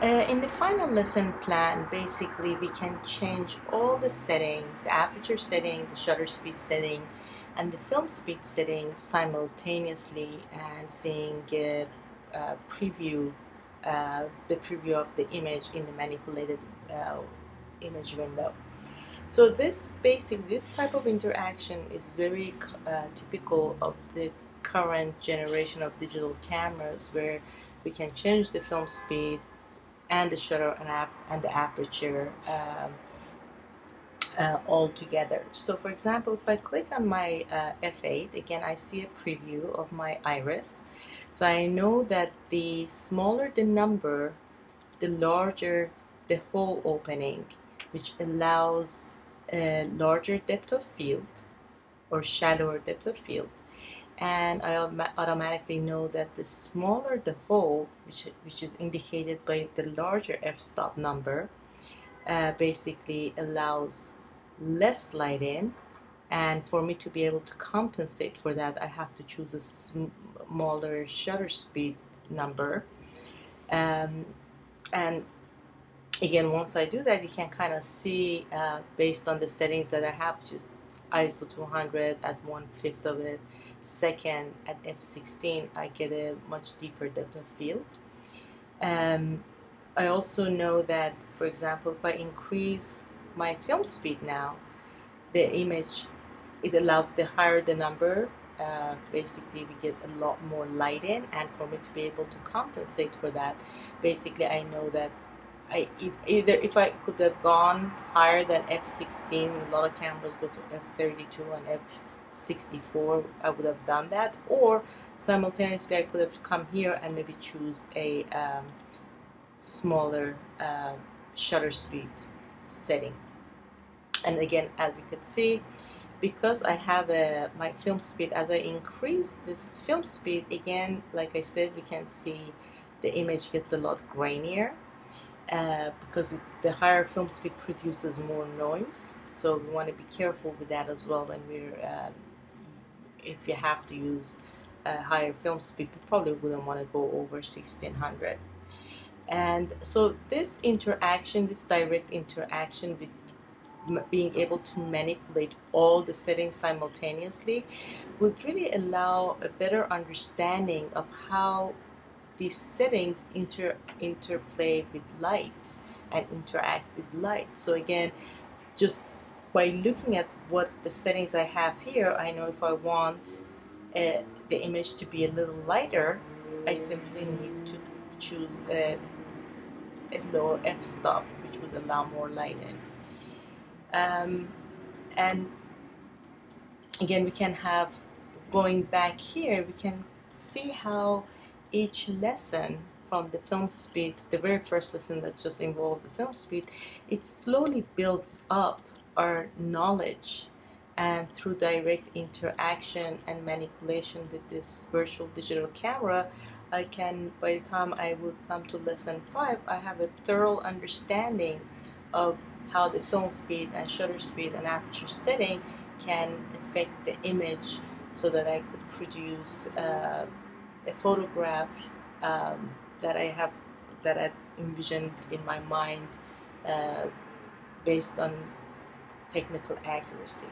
In the final lesson plan, basically we can change all the settings, the aperture setting, the shutter speed setting, and the film speed setting simultaneously, and seeing preview, the preview of the image in the manipulated image window. So this type of interaction is very typical of the current generation of digital cameras, where we can change the film speed and the shutter and the aperture all together. So for example, if I click on my f8, again I see a preview of my iris. So I know that the smaller the number, the larger the hole opening, which allows a larger depth of field or shallower depth of field. And I automatically know that the smaller the hole, which is indicated by the larger f-stop number, basically allows less light in. And for me to be able to compensate for that, I have to choose a smaller shutter speed number. And again, once I do that, you can kind of see based on the settings that I have, which is ISO 200 at 1/5 of a second at f16, I get a much deeper depth of field. I also know that, for example, if I increase my film speed now, the image, it allows, the higher the number, basically we get a lot more light in. And for me to be able to compensate for that, basically I know that either if I could have gone higher than f16, a lot of cameras go to f32 and f64, I would have done that, or simultaneously I could have come here and maybe choose a smaller shutter speed setting. And again, as you can see, because I have my film speed, as I increase this film speed, again, like I said, we can see the image gets a lot grainier. Because the higher film speed produces more noise, so we want to be careful with that as well when we're if you have to use a higher film speed, you probably wouldn't want to go over 1600. And so this interaction, this direct interaction with being able to manipulate all the settings simultaneously, would really allow a better understanding of how these settings interplay with light and interact with light. So again, just by looking at what the settings I have here, I know if I want the image to be a little lighter, I simply need to choose a lower f-stop, which would allow more light in. And again, we can have, going back here, we can see how each lesson from the film speed, the very first lesson that just involves the film speed, it slowly builds up our knowledge. And through direct interaction and manipulation with this virtual digital camera, I can, by the time I would come to lesson 5, I have a thorough understanding of how the film speed and shutter speed and aperture setting can affect the image, so that I could produce a photograph that I envisioned in my mind, based on technical accuracy.